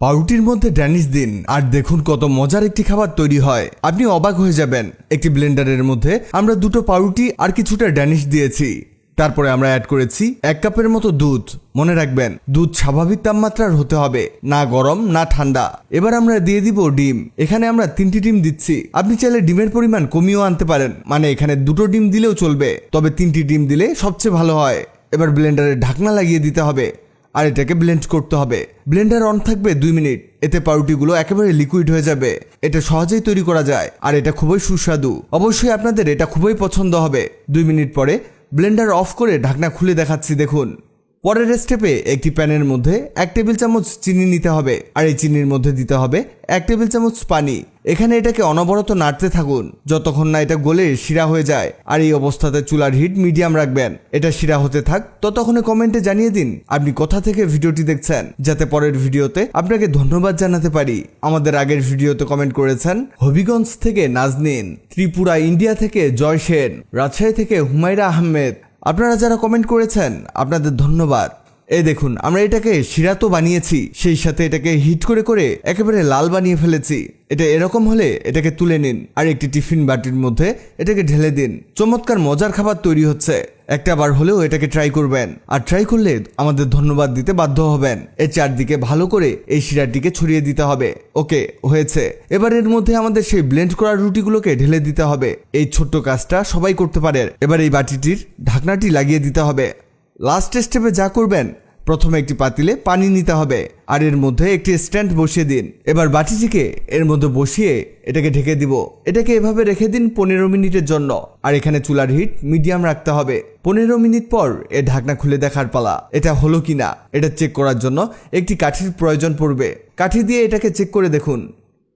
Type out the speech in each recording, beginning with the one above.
পাউরুটির মধ্যে ড্যানিশ দিন আর দেখুন কত মজার একটি খাবার তৈরি হয়। আপনি অবাক হয়ে যাবেন। একটি ব্লেন্ডারের মধ্যে আমরা দুটো পাউরুটি আর কিছুটা ড্যানিশ দিয়েছি। তারপরে আমরা অ্যাড করেছি 1 কাপের মতো দুধ। মনে রাখবেন, দুধ স্বাভাবিক তাপমাত্রার হতে হবে, না গরম না ঠান্ডা। এবার আমরা দিয়ে দিব ডিম। এখানে আমরা 3টি ডিম দিচ্ছি। আপনি চাইলে ডিমের পরিমাণ কমিয়েও আনতে পারেন, মানে এখানে 2টো ডিম দিলেও চলবে, তবে 3টি ডিম দিলে সবচেয়ে ভালো হয়। এবার ব্লেন্ডারে ঢাকনা লাগিয়ে দিতে হবে আর এটাকে ব্লেন্ড করতে হবে। ব্লেন্ডার অন থাকবে 2 মিনিট। এতে পাউরুটিগুলো একেবারে লিকুইড হয়ে যাবে। এটা সহজেই তৈরি করা যায় আর এটা খুবই সুস্বাদু। অবশ্যই আপনাদের এটা খুবই পছন্দ হবে। 2 মিনিট পরে ব্লেন্ডার অফ করে ঢাকনা খুলে দেখাচ্ছি, দেখুন। পরের স্টেপে একটি প্যানের মধ্যে 1 টেবিল চামচ চিনি নিতে হবে আর এই চিনির মধ্যে দিতে হবে 1 টেবিল চামচ পানি। এখানে এটাকে অনবরত নাড়তে থাকুন যতক্ষণ না এটা গলে শিরা হয়ে যায়। আর এই অবস্থাতে চুলার হিট মিডিয়াম রাখবেন। এটা শিরা হতে থাক, ততক্ষণে কমেন্টে জানিয়ে দিন আপনি কোথা থেকে ভিডিওটি দেখছেন, যাতে পরের ভিডিওতে আপনাকে ধন্যবাদ জানাতে পারি। আমাদের আগের ভিডিওতে কমেন্ট করেছেন হবিগঞ্জ থেকে নাজনীন, ত্রিপুরা ইন্ডিয়া থেকে জয় সেন, রাজশাহী থেকে হুমায়রা আহমেদ। আপনারা যারা কমেন্ট করেছেন আপনাদের ধন্যবাদ। এই দেখুন, আমরা এটাকে শিরা তো বানিয়েছি, সেই সাথে এটাকে হিট করে করে একেবারে লাল বানিয়ে ফেলেছি। এটা এরকম হলে এটাকে তুলে নিন আর একটি টিফিন বাটির মধ্যে এটাকে ঢেলে দিন। চমৎকার মজার খাবার তৈরি হচ্ছে। একটা বার হলেও এটাকে ট্রাই করবেন, আর ট্রাই করলে আমাদের ধন্যবাদ দিতে বাধ্য হবেন। এর চারদিকে ভালো করে এই শিরাটিকে ছড়িয়ে দিতে হবে। ওকে, হয়েছে। এবার এর মধ্যে আমাদের সেই ব্লেন্ড করা রুটিগুলোকে ঢেলে দিতে হবে। এই ছোট্ট কাজটা সবাই করতে পারে। এবার এই বাটিটির ঢাকনাটি লাগিয়ে দিতে হবে। লাস্ট স্টেপে যা করবেন, প্রথমে একটি পাতিলে পানি নিতে হবে আর এর মধ্যে একটি স্ট্যান্ড বসিয়ে দিন। এবার বাটিটিকে এর মধ্যে বসিয়ে এটাকে ঢেকে দিব। এটাকে এভাবে রেখে দিন 15 মিনিটের জন্য। আর এখানে চুলার হিট মিডিয়াম রাখতে হবে। 15 মিনিট পর এর ঢাকনা খুলে দেখার পালা। এটা হলো কিনা এটা চেক করার জন্য একটি কাঠির প্রয়োজন পড়বে। কাঠি দিয়ে এটাকে চেক করে দেখুন।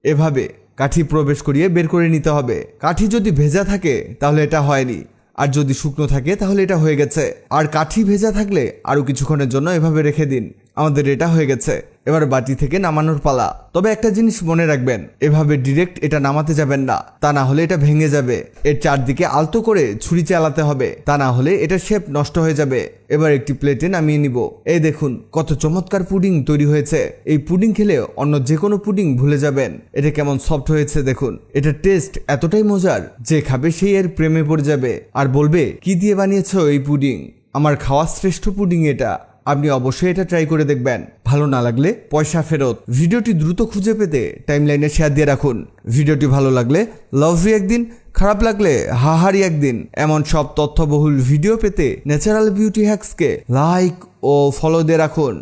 এভাবে কাঠি প্রবেশ করিয়ে বের করে নিতে হবে। কাঠি যদি ভেজা থাকে তাহলে এটা হয়নি, আর যদি শুকনো থাকে তাহলে এটা হয়ে গেছে। আর কাঠি ভেজা থাকলে আরো কিছুক্ষণের জন্য এভাবে রেখে দিন। আমাদের এটা হয়ে গেছে। এবার বাটি থেকে নামানোর পালা। তবে একটা জিনিস মনে রাখবেন, এভাবে ডিরেক্ট এটা নামাতে যাবেন না, তা না হলে এটা ভেঙে যাবে। এর চারদিকে আলতো করে ছুরি চালাতে হবে, তা না হলে এটা শেপ নষ্ট হয়ে যাবে। এবার একটি প্লেটে নামিয়ে নিব। এই দেখুন কত চমৎকার পুডিং তৈরি হয়েছে। এই পুডিং খেলে অন্য যে কোনো পুডিং ভুলে যাবেন। এটা কেমন সফট হয়েছে দেখুন। এটা টেস্ট এতটাই মজার যে খাবে সেই এর প্রেমে পড়ে যাবে আর বলবে, কি দিয়ে বানিয়েছো এই পুডিং? আমার খাওয়া শ্রেষ্ঠ পুডিং এটা। আপনি অবশ্যই এটা ট্রাই করে দেখবেন। ভালো না লাগলে পয়সা ফেরত। ভিডিওটি দ্রুত খুঁজে পেতে টাইমলাইনে শেয়ার দিয়ে রাখুন। ভিডিওটি ভালো লাগলে লাভ ইউ একদিন, খারাপ লাগলে হাহারি একদিন। এমন সব তথ্যবহুল ভিডিও পেতে ন্যাচারাল বিউটি হ্যাক্সকে লাইক ও ফলো দিয়ে রাখুন।